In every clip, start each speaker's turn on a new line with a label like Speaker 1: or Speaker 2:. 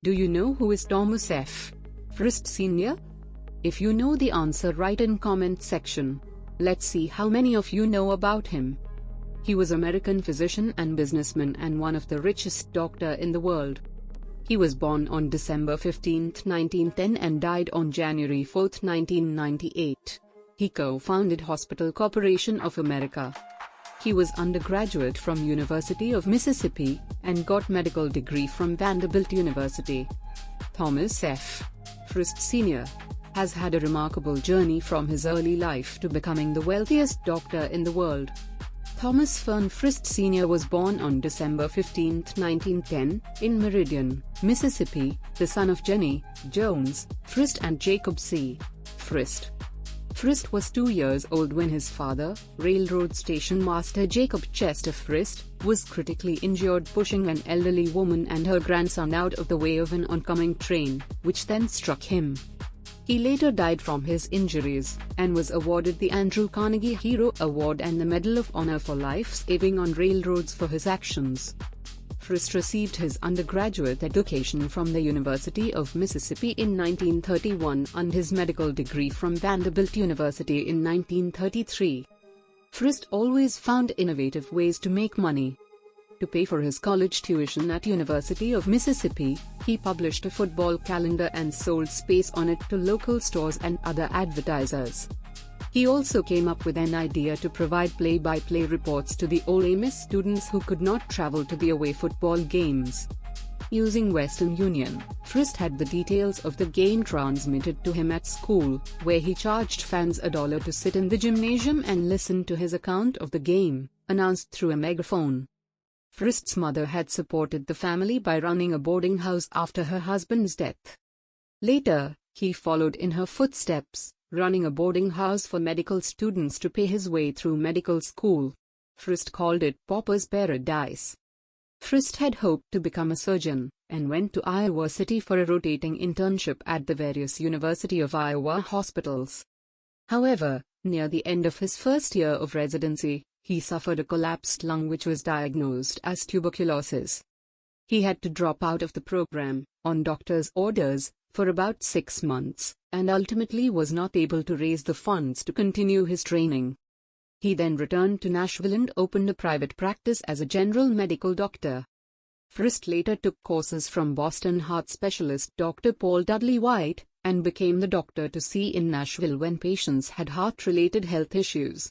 Speaker 1: Do you know who is Thomas F. Frist Sr.? If you know the answer, write in comment section. Let's see how many of you know about him. He was American physician and businessman and one of the richest doctor in the world. He was born on December 15, 1910 and died on January 4, 1998. He co-founded Hospital Corporation of America. He was undergraduate from University of Mississippi and got medical degree from Vanderbilt University. Thomas F. Frist Sr. has had a remarkable journey from his early life to becoming the wealthiest doctor in the world. Thomas Fern Frist Sr. was born on December 15, 1910, in Meridian, Mississippi, the son of Jenny Jones Frist and Jacob C. Frist. Frist was 2 years old when his father, railroad station master Jacob Chester Frist, was critically injured pushing an elderly woman and her grandson out of the way of an oncoming train, which then struck him. He later died from his injuries, and was awarded the Andrew Carnegie Hero Award and the Medal of Honor for life saving on railroads for his actions. Frist received his undergraduate education from the University of Mississippi in 1931 and his medical degree from Vanderbilt University in 1933. Frist always found innovative ways to make money. To pay for his college tuition at University of Mississippi, he published a football calendar and sold space on it to local stores and other advertisers. He also came up with an idea to provide play-by-play reports to the Ole Miss students who could not travel to the away football games. Using Western Union, Frist had the details of the game transmitted to him at school, where he charged fans $1 to sit in the gymnasium and listen to his account of the game, announced through a megaphone. Frist's mother had supported the family by running a boarding house after her husband's death. Later, he followed in her footsteps, running a boarding house for medical students to pay his way through medical school. Frist called it Pauper's Paradise. Frist had hoped to become a surgeon, and went to Iowa City for a rotating internship at the various University of Iowa hospitals. However, near the end of his first year of residency, he suffered a collapsed lung which was diagnosed as tuberculosis. He had to drop out of the program, on doctor's orders, for about 6 months, and ultimately was not able to raise the funds to continue his training. He then returned to Nashville and opened a private practice as a general medical doctor. Frist later took courses from Boston heart specialist Dr. Paul Dudley White, and became the doctor to see in Nashville when patients had heart-related health issues.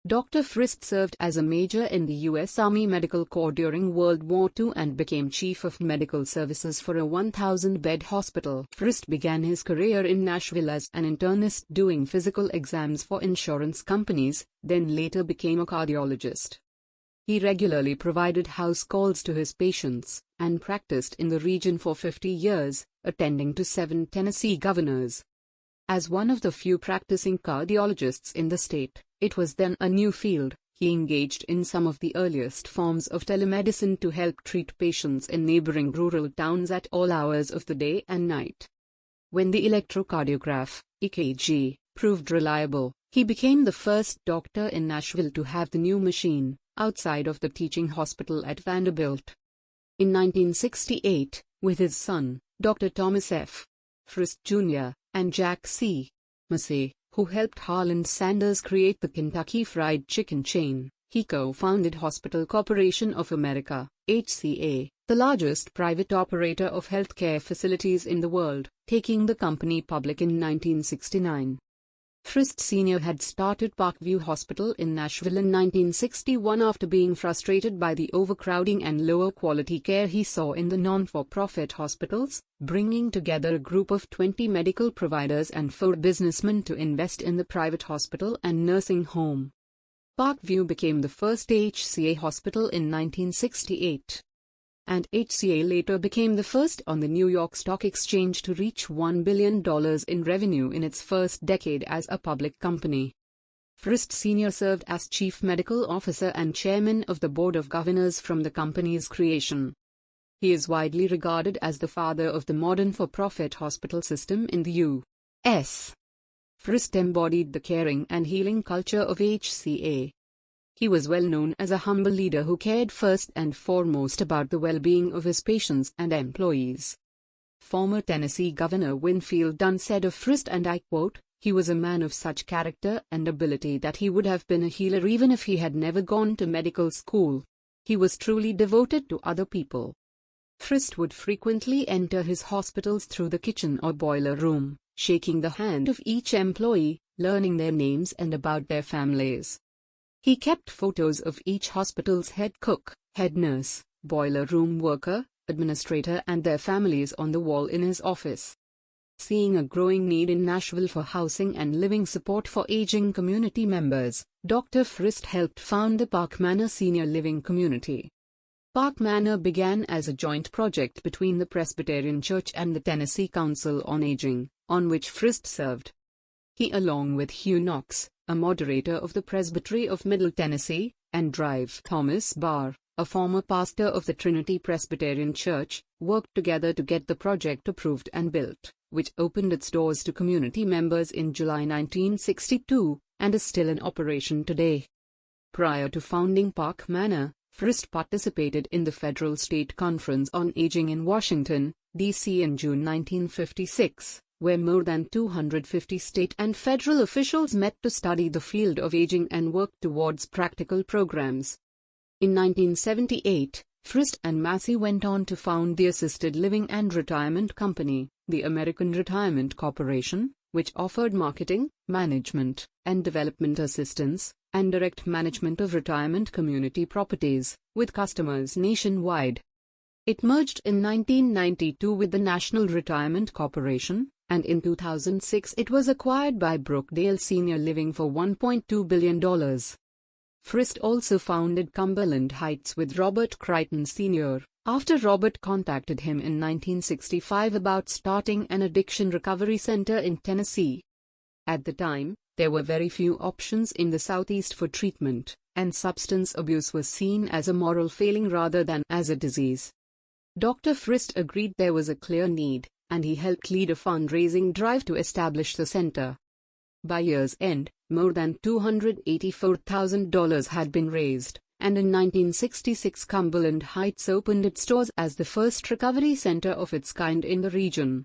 Speaker 1: Dr. Frist served as a major in the U.S. Army Medical Corps during World War II and became Chief of Medical Services for a 1,000-bed hospital. Frist began his career in Nashville as an internist doing physical exams for insurance companies, then later became a cardiologist. He regularly provided house calls to his patients, and practiced in the region for 50 years, attending to 7 Tennessee governors. As one of the few practicing cardiologists in the state, it was then a new field. He engaged in some of the earliest forms of telemedicine to help treat patients in neighboring rural towns at all hours of the day and night. When the electrocardiograph, EKG, proved reliable, he became the first doctor in Nashville to have the new machine, outside of the teaching hospital at Vanderbilt. In 1968, with his son, Dr. Thomas F. Frist Jr., and Jack C. Massey, who helped Harland Sanders create the Kentucky Fried Chicken chain, he co-founded Hospital Corporation of America, HCA, the largest private operator of healthcare facilities in the world, taking the company public in 1969. Frist Sr. had started Parkview Hospital in Nashville in 1961 after being frustrated by the overcrowding and lower quality care he saw in the non-for-profit hospitals, bringing together a group of 20 medical providers and 4 businessmen to invest in the private hospital and nursing home. Parkview became the first HCA hospital in 1968. And HCA later became the first on the New York Stock Exchange to reach $1 billion in revenue in its first decade as a public company. Frist Sr. served as Chief Medical Officer and Chairman of the Board of Governors from the company's creation. He is widely regarded as the father of the modern for-profit hospital system in the U.S. Frist embodied the caring and healing culture of HCA. He was well known as a humble leader who cared first and foremost about the well-being of his patients and employees. Former Tennessee Governor Winfield Dunn said of Frist, and I quote, "He was a man of such character and ability that he would have been a healer even if he had never gone to medical school. He was truly devoted to other people." Frist would frequently enter his hospitals through the kitchen or boiler room, shaking the hand of each employee, learning their names and about their families. He kept photos of each hospital's head cook, head nurse, boiler room worker, administrator and their families on the wall in his office. Seeing a growing need in Nashville for housing and living support for aging community members, Dr. Frist helped found the Park Manor Senior Living Community. Park Manor began as a joint project between the Presbyterian Church and the Tennessee Council on Aging, on which Frist served. He, along with Hugh Knox, a moderator of the Presbytery of Middle Tennessee, and Drive Thomas Barr, a former pastor of the Trinity Presbyterian Church, worked together to get the project approved and built, which opened its doors to community members in July 1962, and is still in operation today. Prior to founding Park Manor, Frist participated in the Federal State Conference on Aging in Washington, D.C. in June 1956, where more than 250 state and federal officials met to study the field of aging and work towards practical programs. In 1978, Frist and Massey went on to found the Assisted Living and Retirement Company, the American Retirement Corporation, which offered marketing, management, and development assistance, and direct management of retirement community properties, with customers nationwide. It merged in 1992 with the National Retirement Corporation, and in 2006 it was acquired by Brookdale Senior Living for $1.2 billion. Frist also founded Cumberland Heights with Robert Crichton Sr., after Robert contacted him in 1965 about starting an addiction recovery center in Tennessee. At the time, there were very few options in the Southeast for treatment, and substance abuse was seen as a moral failing rather than as a disease. Dr. Frist agreed there was a clear need, and he helped lead a fundraising drive to establish the center. By year's end, more than $284,000 had been raised, and in 1966 Cumberland Heights opened its doors as the first recovery center of its kind in the region.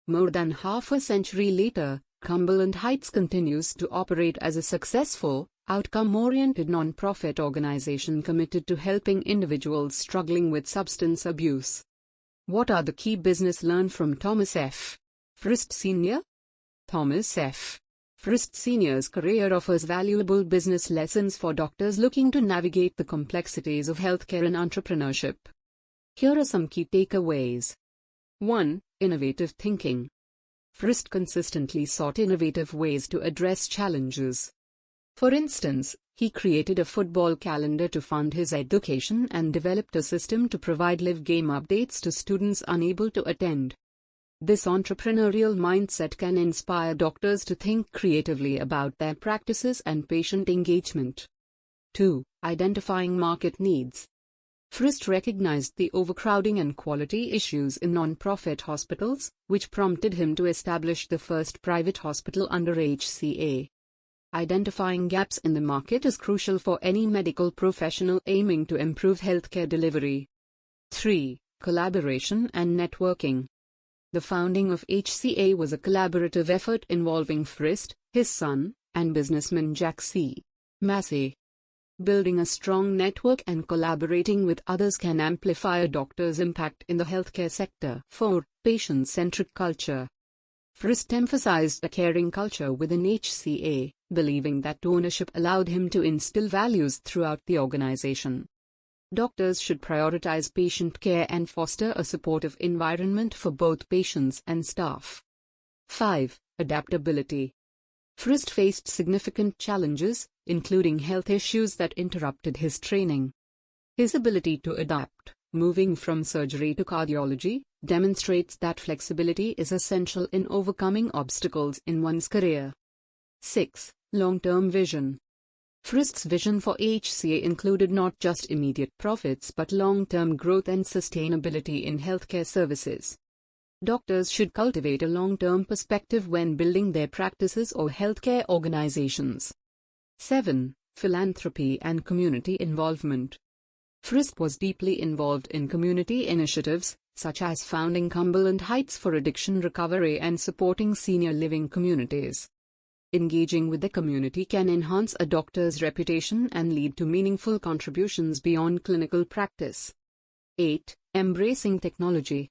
Speaker 1: More than half a century later, Cumberland Heights continues to operate as a successful, outcome-oriented nonprofit organization committed to helping individuals struggling with substance abuse. What are the key business learned from Thomas F. Frist Sr.? Thomas F. Frist Sr.'s career offers valuable business lessons for doctors looking to navigate the complexities of healthcare and entrepreneurship. Here are some key takeaways. 1. Innovative thinking. Frist consistently sought innovative ways to address challenges. For instance, he created a football calendar to fund his education and developed a system to provide live game updates to students unable to attend. This entrepreneurial mindset can inspire doctors to think creatively about their practices and patient engagement. 2. Identifying market needs. Frist recognized the overcrowding and quality issues in non-profit hospitals, which prompted him to establish the first private hospital under HCA. Identifying gaps in the market is crucial for any medical professional aiming to improve healthcare delivery. 3. Collaboration and networking. The founding of HCA was a collaborative effort involving Frist, his son, and businessman Jack C. Massey. Building a strong network and collaborating with others can amplify a doctor's impact in the healthcare sector. 4. Patient-centric culture. Frist emphasized a caring culture within HCA, believing that ownership allowed him to instill values throughout the organization. Doctors should prioritize patient care and foster a supportive environment for both patients and staff. 5. Adaptability. Frist faced significant challenges, including health issues that interrupted his training. His ability to adapt, moving from surgery to cardiology, demonstrates that flexibility is essential in overcoming obstacles in one's career. 6. Long-term vision. Frist's vision for HCA included not just immediate profits but long-term growth and sustainability in healthcare services. Doctors should cultivate a long-term perspective when building their practices or healthcare organizations. 7. Philanthropy and community involvement. Frist was deeply involved in community initiatives, such as founding Cumberland Heights for addiction recovery and supporting senior living communities. Engaging with the community can enhance a doctor's reputation and lead to meaningful contributions beyond clinical practice. 8. Embracing technology.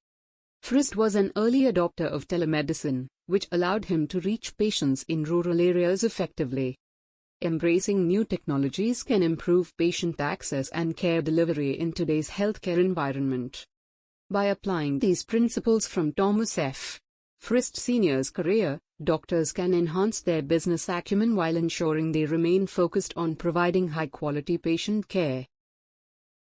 Speaker 1: Frist was an early adopter of telemedicine, which allowed him to reach patients in rural areas effectively. Embracing new technologies can improve patient access and care delivery in today's healthcare environment. By applying these principles from Thomas F. Frist Sr.'s career, doctors can enhance their business acumen while ensuring they remain focused on providing high-quality patient care.